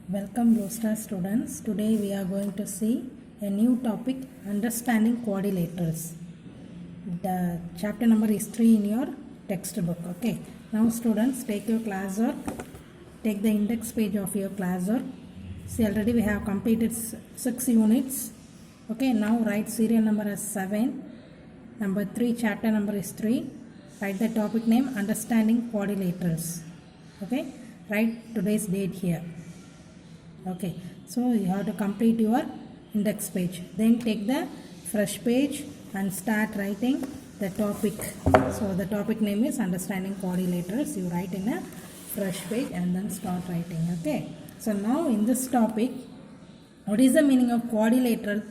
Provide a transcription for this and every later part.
Welcome Blue Star students. Today we are going to see a new topic, understanding quadrilaterals. The chapter number is 3 in your textbook. Okay. Now students, take your class work. Take the index page of your class work. See, already we have completed 6 units. Okay. Now write serial number as 7. Number 3, chapter number is 3. Write the topic name, understanding quadrilaterals. Okay. Write today's date here. Okay, so you have to complete your index page. Then take the fresh page and start writing the topic. So the topic name is understanding quadrilaterals. You write in a fresh page and then start writing. Okay, so now in this topic, what is the meaning of quadrilateral?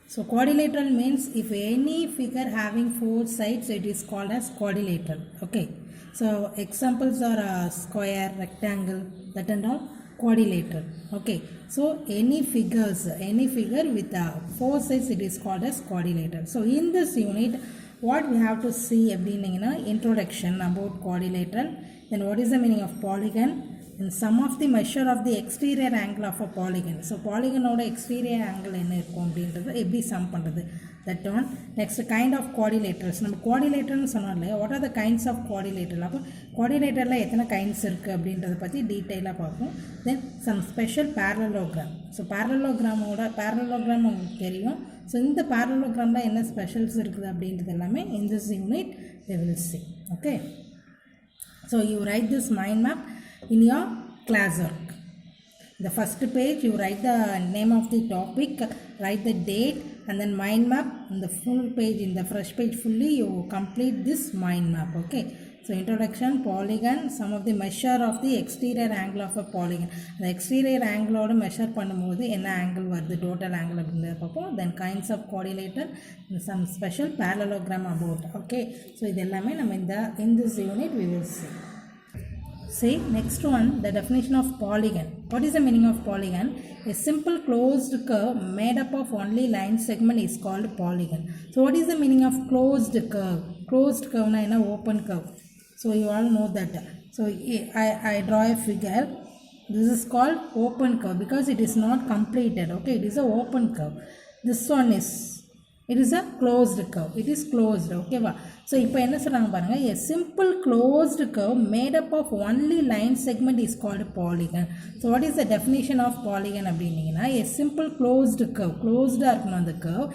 So quadrilateral means if any figure having 4 sides, it is called as quadrilateral. Okay, so examples are square, rectangle, that and all. Quadrilateral. Okay, so any figure with 4 sides, it is called as quadrilateral. So in this unit, what we have to see introduction about quadrilateral, then what is the meaning of polygon, and sum of the measure of the exterior angle of a polygon. So polygon oda exterior angle enna irukum அப்படின்றது எப்படி sum பண்றது, that one. Next, kind of quadrilaterals. நம்ம quadrilateral னு சொன்னாலே what are the kinds of quadrilateral, அப்ப quadrilateralல எத்தனை kinds இருக்கு அப்படின்றத பத்தி டீடைலா பார்ப்போம். Then some special parallelogram. So parallelogram உங்களுக்கு தெரியும். So இந்த parallelogramல என்ன ஸ்பெஷல்ஸ் இருக்குது அப்படின்றது எல்லாமே in this unit we will see. Okay, so you write this mind map in your class work. The first page you write the name of the topic, write the date, and then mind map. In the full page, in the fresh page fully you complete this mind map. Okay, so introduction, polygon, some of the measure of the exterior angle of a polygon. The exterior angle oda measure பண்ணும்போது என்ன angle வருது, total angle அப்படின்றத பார்ப்போம். Then kinds of quadrilateral, some special parallelogram about. Okay, so இது எல்லாமே நம்ம in this unit we will see. See, next one, the definition of polygon. What is the meaning of polygon? A simple closed curve made up of only line segment is called polygon. So what is the meaning of closed curve? Closed curve na ena open curve. So you all know that. So I draw a figure. This is called open curve because it is not completed. Okay, it is a open curve. This one is, it is a closed curve. It is closed. Okay va. So இப்போ என்ன சொல்றாங்க பாருங்க, a simple closed curve made up of only line segment is called polygon. So what is the definition of polygon அப்படினீங்கன்னா, a simple closed curve, closed இருக்கணும் அந்த curve,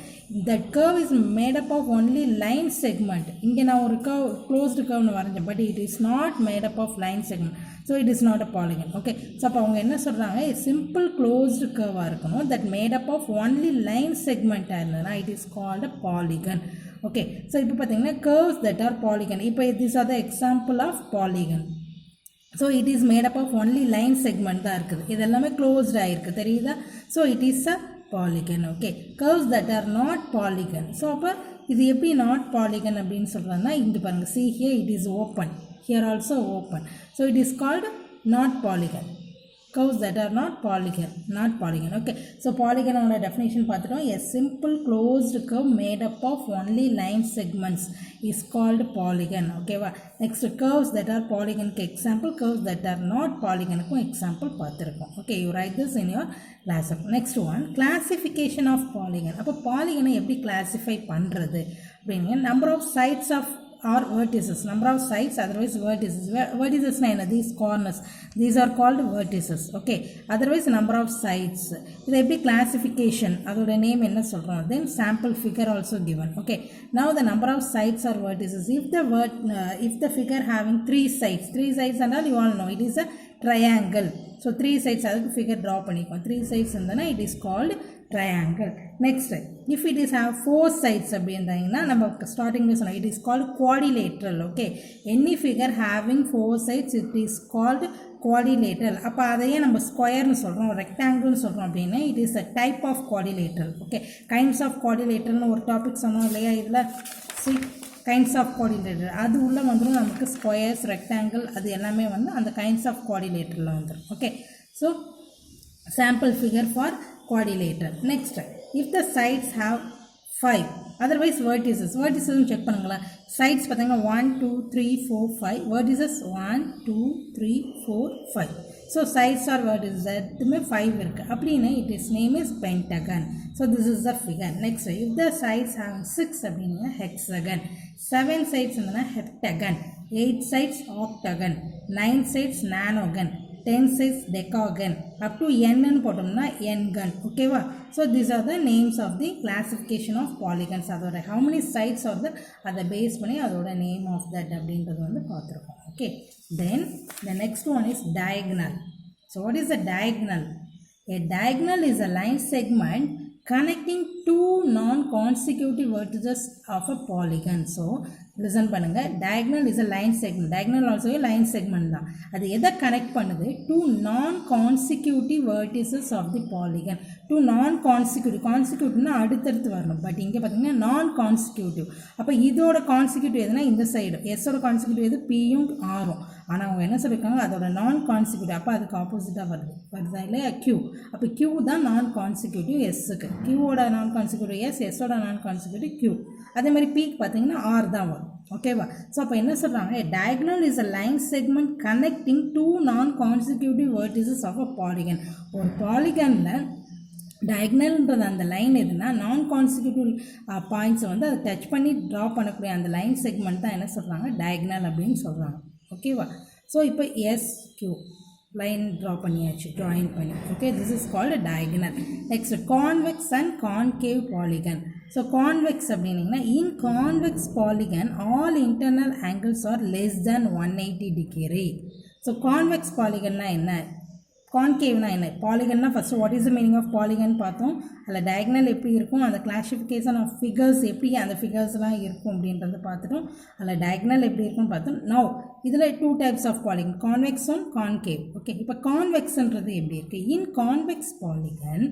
that curve is made up of only line segment. இங்க நான் ஒரு curve closed curve னு வரைஞ்சேன், but it is not made up of line segment, so it is not a polygon. Okay, so அப்ப அவங்க என்ன சொல்றாங்க, a simple closed curve இருக்கணும் that made up of only line segment இருந்ததுனா it is called a polygon. Okay, so இப்போ பார்த்தீங்கன்னா curves that are polygon. இப்போ these are the example of polygon. So it is made up of only line segment தான் இருக்குது, இது எல்லாமே closed ஆயிருக்கு தெரியுதா. So it is a polygon. Okay, curves that are not polygon. So அப்போ இது எப்படி not polygon அப்படின்னு சொல்றாங்கன்னா, இங்க பாருங்க, see here it is open, here also open, so it is called not polygon. Curves that are not polygon. Okay, so polygon oda definition பார்த்துட்டோம். A simple closed curve made up of only line segments is called polygon. Okay va. Next, curves that are polygon க்கு example, curves that are not polygon க்கு example பார்த்திருக்கோம். Okay, you write this in your class. Next one, classification of polygon. அப்ப polygon எப்படி classify பண்றது அப்படிங்க, number of sides of or vertices, number of sides, otherwise vertices. Vertices na enna, these corners, these are called vertices. Okay, otherwise number of sides. Idu eppadi classification, adoda name enna solrom, then sample figure also given. Okay, now the number of sides or vertices, if the figure having 3 sides and all, you all know it is a triangle. So 3 sides, adukku figure draw பண்ணிக்கோம், 3 sides irundana it is called triangle. Next, if it is have 4 sides அப்படின்றாங்கன்னா, நம்ம ஸ்டார்டிங்ல சொன்னோம், it is called quadrilateral. Okay, any figure having 4 sides, it is called quadrilateral. அப்ப அதையே நம்ம ஸ்கொயர்னு சொல்றோம், ரெக்டாங்கிள்னு சொல்றோம் அப்படின்னா it is a type of quadrilateral. Okay, kinds of quadrilateral ஒரு டாபிக் சொன்னோம் இல்லையா, இதுல kinds of quadrilateral அது உள்ள வந்துரும், நமக்கு ஸ்கொயர்ஸ், ரெக்டாங்கிள், அது எல்லாமே வந்து அந்த kinds of quadrilateralல வந்துரும். Okay, so sample figure for quadrilateral. Next, if the sides have 5, otherwise vertices check பண்ணுங்களா, sides பார்த்தீங்கன்னா 1 2 3 4 5, vertices 1 2 3 4 5. So sides are what is that? 5 இருக்கு. அப்படின்னா it is name is pentagon. So this is the figure. Next, if the sides have 6 அப்படின்னா hexagon. 7 sides என்னன்னா heptagon. 8 sides octagon. 9 sides nanogon. 10 sides decagon. Up to n ன்னு போட்டோம்னா n-gon. ஓகேவா? So these are the names of the classification of polygons. அதோட how many sides are there? அதை base பண்ணி அதோட name of that அப்படின்றது வந்து பார்த்துருக்கோம். Okay. Then the next one is diagonal. So what is a diagonal? A diagonal is a line segment connecting two non-consecutive vertices of a polygon. So listen பண்ணுங்க, diagonal is a line segment. Diagonal also a line segment தான். அது எதை connect பண்ணுது? two non-consecutive vertices of the polygon. two non-consecutive, consecutive அடுத்தடுத்து வரணும். But இங்கே பார்த்தீங்கன்னா non-consecutive. அப்போ இதோட consecutive எதுனா இந்த சைடு, எஸ்ஸோட consecutive எது பியும் ஆரும். ஆனால் அவங்க என்ன சொல்லியிருக்காங்க, அதோட நான் கான்சிக்யூட்டிவ், அப்போ அதுக்கு ஆப்போசிட்டாக வருதா இல்லையா Q. அப்போ Q தான் நான் கான்சிக்யூட்டிவ் எஸ்ஸுக்கு. Qவோட நான் கான்சிக்யூட்டிவ் எஸ், எஸ்ஸோட நான் கான்சிக்யூட்டிவ் Q. அதே மாதிரி Pக்கு பார்த்தீங்கன்னா R தான் வரும். ஓகேவா? ஸோ அப்போ என்ன சொல்கிறாங்க, diagonal is a line segment connecting two non-consecutive vertices of a polygon. ஒரு பாலிகனில் டயக்னல்ன்றது அந்த லைன் எதுனா நான் கான்சிக்யூட்டிவ் பாயிண்ட்ஸை வந்து அதை டச் பண்ணி ட்ரா பண்ணக்கூடிய அந்த லைன் செக்மெண்ட் தான் என்ன சொல்கிறாங்க, டயக்னல் அப்படின்னு சொல்கிறாங்க. ஓகேவா? ஸோ இப்போ SQ லைன் ட்ரா பண்ணியாச்சு, ட்ராயிங் பண்ணி. Okay, this is called diagonal. Next convex and concave polygon. So convex அப்படின்னீங்கன்னா in convex polygon all internal angles are less than 180 degree. So convex பாலிகன்னா என்ன, கான்கேவ்னா என்ன? பாலிகன்னா first what is the meaning of polygon பார்த்தோம். அதில் diagonal எப்படி இருக்கும், அந்த கிளாசிஃபிகேஷன் ஆஃப் ஃபிகர்ஸ் எப்படி அந்த ஃபிகர்ஸ்லாம் இருக்கும் அப்படின்றத பார்த்துட்டோம். அதில் டயக்னல் எப்படி இருக்கும்னு பார்த்தோம். நவ் இதில் 2 types of polygon, convex and concave. Okay, இப்போ கான்வெக்ஸ்ன்றது எப்படி இருக்குது? In convex polygon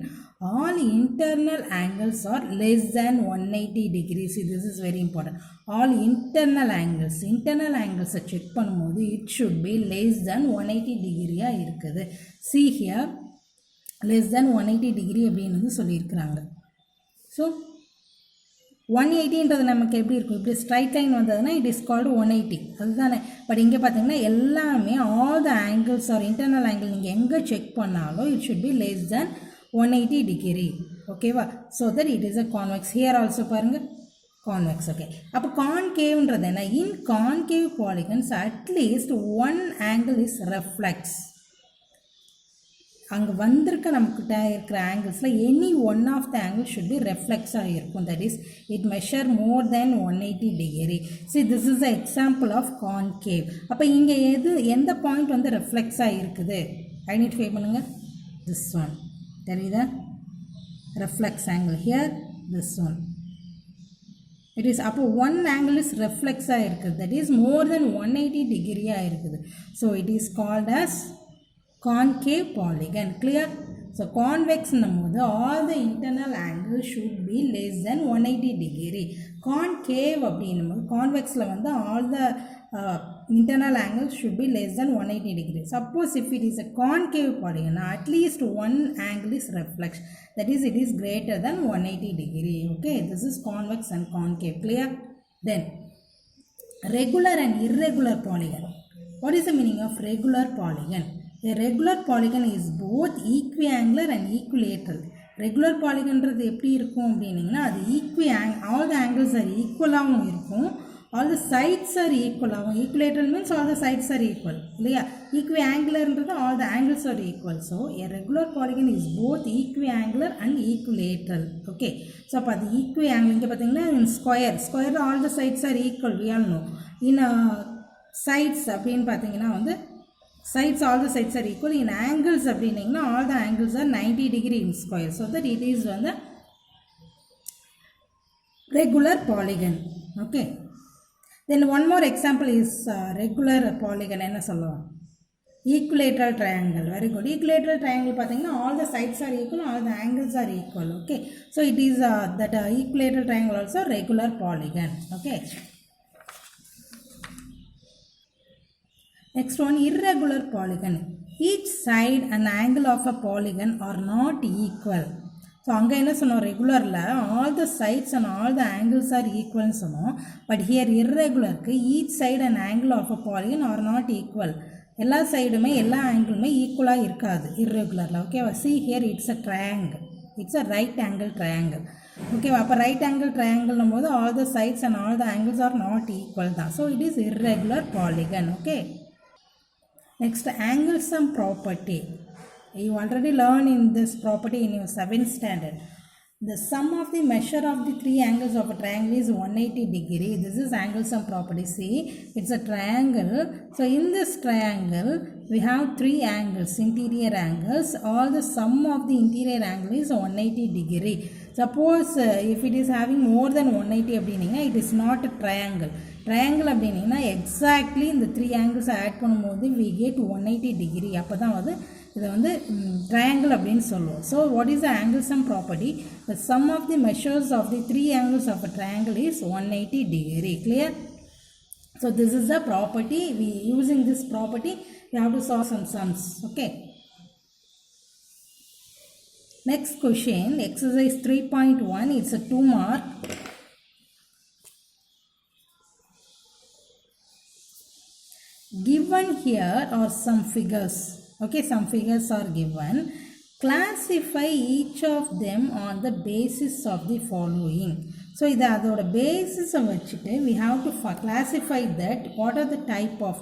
all internal angles are less than 180 degrees. This is very important. All internal ஆங்கிள்ஸை செக் பண்ணும்போது it should be less than 180 டிகிரியாக இருக்குது. See here less than 180 degree அப்படின்னு வந்து சொல்லியிருக்கிறாங்க. ஸோ 180ன்றது நமக்கு எப்படி இருக்கும், இப்படி ஸ்ட்ரைட் லைன் வந்ததுன்னா இட் இஸ் கால்டு 180 அதுதானே. பட் இங்கே பார்த்தீங்கன்னா எல்லாமே all the angles are internal angle நீங்கள் எங்கே செக் பண்ணாலும் it should be less than 180 degree. ஓகேவா? So that it is a convex. Here also பாருங்கள் கான்வெக்ஸ். ஓகே, அப்போ கான்கேவ்ன்றது என்ன? In concave polygons at least one angle is reflex. அங்கே வந்திருக்க நம்மக்கிட்ட இருக்கிற ஆங்கிள்ஸில் any one of the angle should be ரெஃப்ளெக்ஸாக இருக்கும். That is it measure more than 180 degree. See this is a example of concave. அப்போ இங்கே எந்த பாயிண்ட் வந்து ரெஃப்ளெக்ஸாக இருக்குது ஐடென்டிஃபை பண்ணுங்கள். திஸ் ஒன் தெரியுதா, reflex angle here, this one. It is அப்போ ஒன் ஆங்கிள் இஸ் ரெஃப்ளெக்ஸாக இருக்குது, தட் இஸ் மோர் தென் 180 டிகிரியாக இருக்குது. So it is called as concave polygon. Clear? So convex நம்மோது all the internal angles should be less than 180 degree. Concave அப்படின்னும் convexல வந்து all the internal angles should be less than 180 degree. Suppose if it is a concave polygon, at least one angle is reflex. That is, it is greater than 180 degree. Okay, this is convex and concave. Clear? Then regular and irregular polygon. What is the meaning of regular polygon? A regular polygon is both equiangular and equilateral. Regular polygonன்றது எப்படி இருக்கும் அப்படின்னீங்கன்னா அது all the angles are ஈக்குவலாகவும் இருக்கும், all the sides are ஈக்குவலாகவும். Equilateral means all the sides are equal இல்லையா? Equiangularன்றது all the angles are equal. So a regular polygon is both equiangular and equilateral. Okay, so அப்போ அது equiangular. இங்கே பார்த்தீங்கன்னா square all the sides are equal, we all know. In sides அப்படின்னு பார்த்தீங்கன்னா வந்து sides, all the sides are equal. In angles அப்படின்னீங்கன்னா all the angles are 90 degree in square. So that it is வந்து regular polygon. Okay, then one more example is regular polygon. என்ன சொல்லுவோம்? equilateral triangle. Very good. Equilateral triangle பார்த்தீங்கன்னா all the sides are equal, all the angles are equal. Okay, so it is that equilateral triangle also regular polygon. Okay, next one, irregular polygon. Each side and angle of a polygon are not equal. So அங்கே என்ன சொன்னோம், ரெகுலரில் all the sides and all the angles are equal சொன்னோம். But here irregular க்கு each side and angle of a polygon are not equal. எல்லா சைடுமே எல்லா ஆங்கிளுமே ஈக்குவலாக இருக்காது, இர்ரெகுலரில். ஓகேவா? see here it's a triangle, it's a right angle triangle. ஓகேவா? அப்போ ரைட் ஆங்கிள் ட்ரையாங்கிள்னும் போது all the sides and all the angles are not equal தான். so it is irregular polygon. okay, next angle sum property. You already learned in this property in your 7th standard. The sum of the measure of the three angles of a triangle is 180 degree. This is angle sum property. See, it's a triangle. So in this triangle, we have three angles, interior angles. All the sum of the interior angle is 180 degree. Suppose if it is having more than 180 அப்படினீங்கன்னா, it is not a triangle. Triangle அப்படினீங்கன்னா exactly இந்த three angles add பண்ணும்போது we get 180 degree. அப்போ தான் வந்து இதை வந்து triangle அப்படின்னு சொல்லுவோம். So what is the angle sum property? The sum of the measures of the three angles of a triangle is 180 degree. Clear? So this is the property. We using this property we have to solve some sums. Okay. Next question, exercise 3.1. It's a 2 mark. Given here are some figures. Okay, some figures are given. Classify each of them on the basis of the following. So இது அதோட basis வச்சுட்டு we have to classify that what are the type of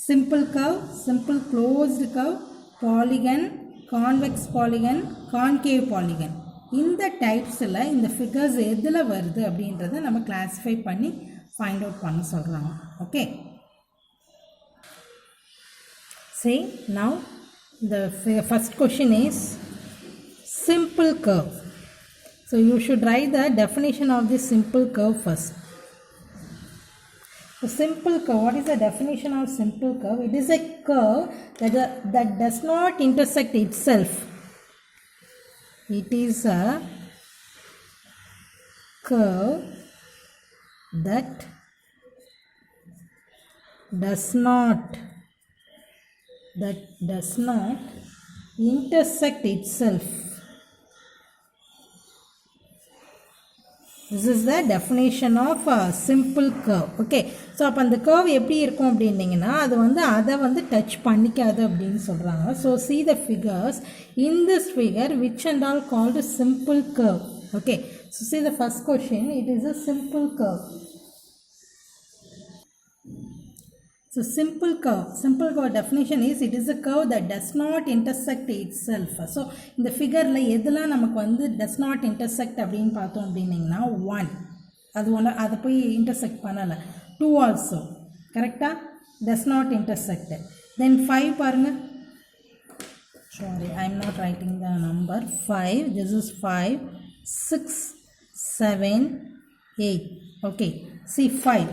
simple curve, simple closed curve, polygon, convex polygon, concave polygon. இந்த டைப்ஸில் இந்த figures எதில் வருது அப்படின்றத நம்ம classify பண்ணி ஃபைண்ட் அவுட் பண்ண சொல்கிறாங்க. Okay, see now the first question is simple curve. So you should write the definition of the simple curve first. So simple curve, what is the definition of simple curve? It is a curve that does not intersect itself. It is a curve that does not intersect itself. This is the definition of a simple curve. Okay, so அப்போ அந்த curve எப்படி இருக்கும் அப்படின்னீங்கன்னா அது வந்து அதை வந்து touch பண்ணிக்காது அப்படின்னு சொல்கிறாங்க. So see the figures. In this figure, which and all called a simple curve? Okay, so see the first question. It is a simple curve. So simple curve definition is it is a curve that does not intersect itself. So இந்த ஃபிகரில் எதெல்லாம் நமக்கு வந்து does not intersect அப்படின்னு பார்த்தோம் அப்படின்னிங்கன்னா 1 அதை போய் intersect பண்ணலை. 2 also கரெக்டாக does not intersect. Then 5 பாருங்க, sorry I am not writing the number. 5, this is 5, 6, 7, 8. Okay, see 5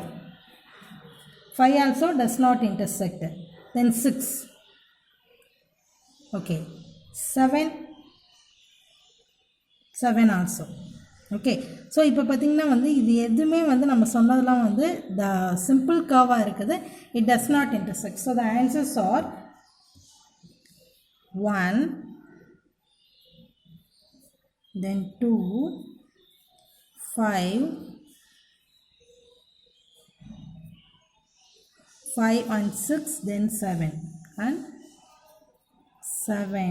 also does not intersect. Then 6. Okay, 7 also. Okay, so இப்போ பார்த்தீங்கன்னா வந்து இது எதுவுமே வந்து நம்ம சொன்னதெல்லாம் வந்து the simple curve இருக்குது. It does not intersect. So the answers are 1, then 2, 5 and 6, then 7 and 7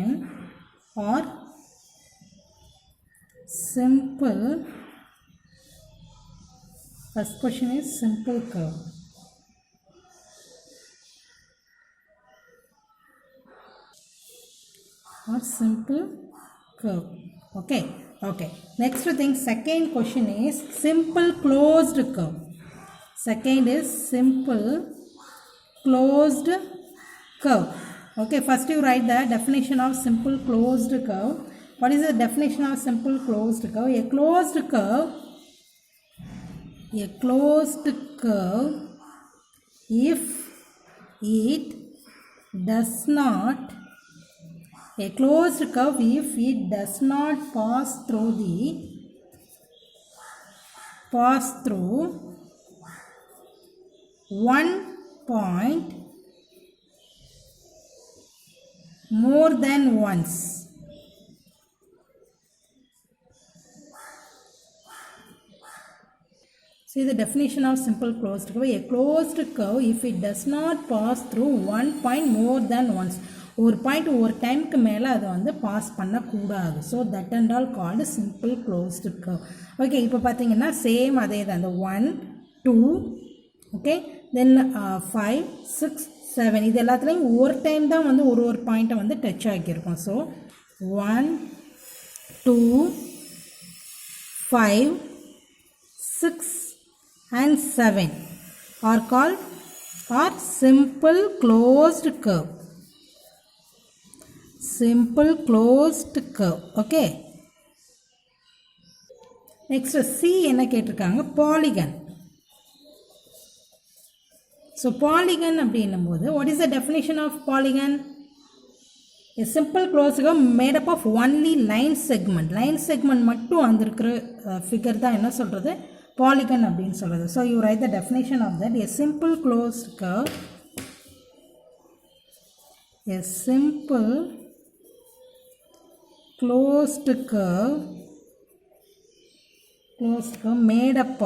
are simple. First question is simple curve. Or simple curve. Okay, next thing, second question is simple closed curve. Second is simple closed curve. Okay, first you write the definition of simple closed curve. What is the definition of simple closed curve? A closed curve if it does not pass through one point more than once. See the definition of simple closed curve. A closed curve if it does not pass through one point more than once. ஒரு point ஒரு டைமுக்கு மேலே அதை வந்து pass பண்ணக்கூடாது. So that and all called simple closed curve. Okay, இப்போ பார்த்தீங்கன்னா same அதே தான். அந்த 1 2 ஓகே தென் 5 6 7 இது எல்லாத்துலேயும் ஒரு டைம் தான் வந்து ஒரு பாயிண்ட்டை வந்து டச் ஆகியிருக்கும். So 1 2 5 6 and 7 are called simple closed curve. Simple closed curve. Okay. Next C என்ன கேட்டிருக்காங்க, polygon. So polygon அப்படின்னும்போது what is the definition of polygon? A simple closed curve made up of only line segment. Line segment மட்டும் அந்த இருக்கிற figure தான் என்ன சொல்கிறது, polygon அப்படின்னு சொல்கிறது. So you write the definition of that. A simple closed curve, a simple closed curve made up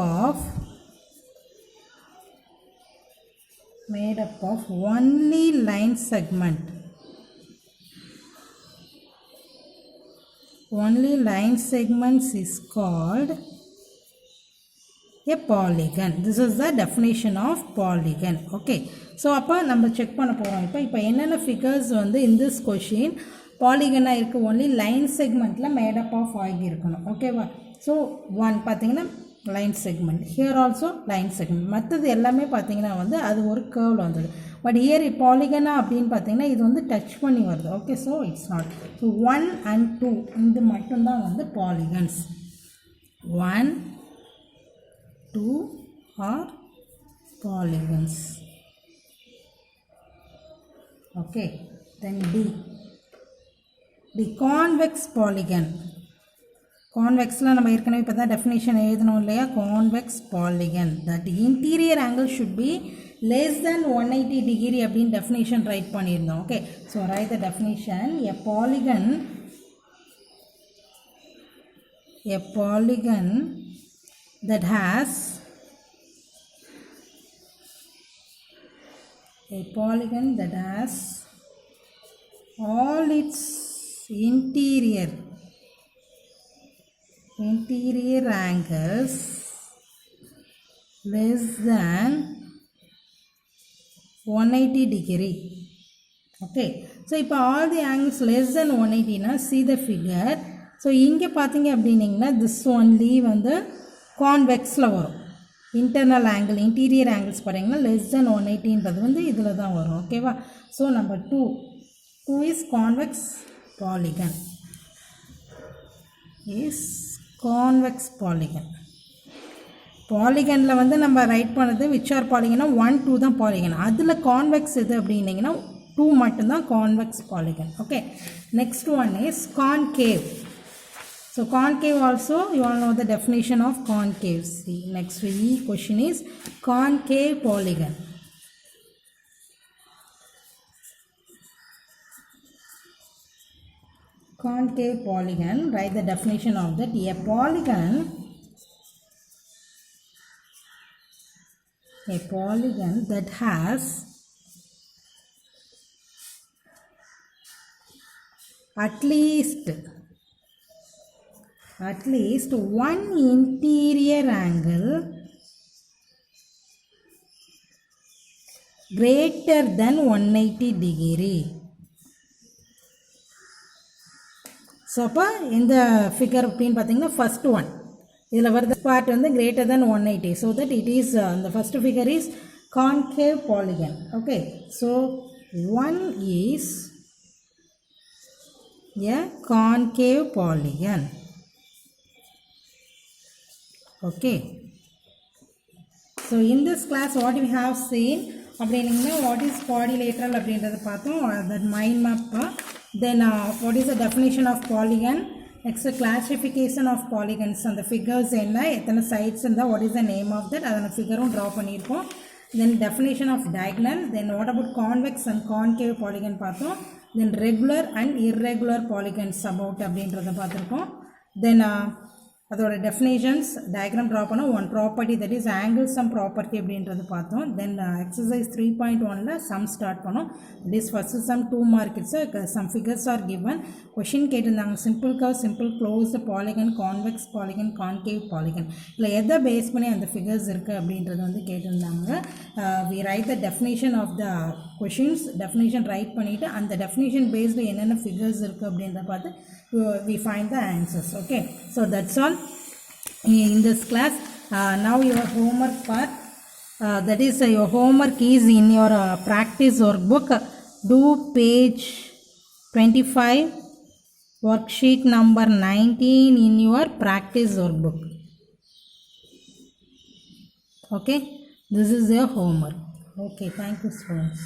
of only line segment. Only line segments is called a polygon. This is the definition of polygon. Okay, so அப்போ நம்ம check பண்ண போகிறோம். இப்போ என்னென்ன figures வந்து in this question பாலிகனாக இருக்குது, only line செக்மெண்ட்டில் made up of ஆகியிருக்கணும். ஓகேவா? ஸோ 1 பார்த்தீங்கன்னா line segment, here also line segment, மற்றது எல்லாமே பார்த்தீங்கன்னா வந்து அது ஒரு கேர்வில் வந்தது. பட் ஹியர் பாலிகனா அப்படின்னு பார்த்தீங்கன்னா இது வந்து டச் பண்ணி வருது. Okay, so it's not. So 1 and 2 இது மட்டும்தான் வந்து polygons. 1 2 are polygons. Okay, then the convex polygon. Convexல நம்ம ஏற்கனவே இப்போ தான் டெஃபினேஷன் எழுதணும் இல்லையா. convex polygon, that interior angle should be less than 180 degree அப்படின்னு டெஃபினேஷன் ரைட் பண்ணியிருந்தோம். Okay, so right the definition. a polygon that has all its interior angles less than 180 degree. Okay, so இப்போ all the angles less than 180 na see the figure. so இங்கே பார்த்தீங்க அப்படின்னீங்கன்னா this only வந்து கான்வெக்ஸில் வரும். Internal angle interior angles பார்த்தீங்கன்னா less than 180ன்றது வந்து இதில் தான் வரும். ஓகேவா? So number 2 is convex polygon. பாலிகனில் வந்து நம்ம ரைட் பண்ணது விச் ஆர் பாலிகனா 1 2 தான் பாலிகன். அதில் கான்வெக்ஸ் எது அப்படின்னீங்கன்னா 2 மட்டும்தான் convex polygon. Okay, next one is concave. So concave also you all know the definition of concave. See, next question is concave polygon. Concave polygon, write the definition of that. A polygon that has at least one interior angle greater than 180 degree. So அப்போ இந்த figure அப்படின்னு பார்த்தீங்கன்னா first one இதில் வருது part வந்து greater than 180. So that it is the first figure is concave polygon. Okay, so one is a concave polygon. Okay, so in this class what we have seen அப்படின்னா what is quadrilateral அப்படின்றத பார்த்தோம், that mind map. Then what is the definition of polygon, next classification of polygons, and the figures என்ன எத்தனை sides இருந்தால் what is the name of that அதனை ஃபிகரும் draw பண்ணியிருக்கோம். then definition of diagonal, then what about convex and concave polygon பார்த்தோம், then regular and irregular polygons about அப்படின்றத பார்த்துருக்கோம். then அதோட definitions diagram draw பண்ணோம். one property that is angle sum property அப்படின்றது பார்த்தோம். then exercise 3.1ல sum start பண்ணோம். this first sum 2 mark it's some figures are given. question கேட்டிருந்தாங்க simple curve, simple closed polygon, convex polygon, concave polygon. இல்லை எதை base பண்ணி அந்த figures இருக்குது அப்படின்றது வந்து கேட்டிருந்தாங்க. we write the definition of the questions, definition write பண்ணிவிட்டு அந்த definition based என்னென்ன figures இருக்குது அப்படின்றத பார்த்து we find the answers. Okay, so that's all in this class. Now your homework part, that is your homework is in your practice workbook. Do page 25 worksheet number 19 in your practice workbook. Okay, this is your homework. Okay, thank you students.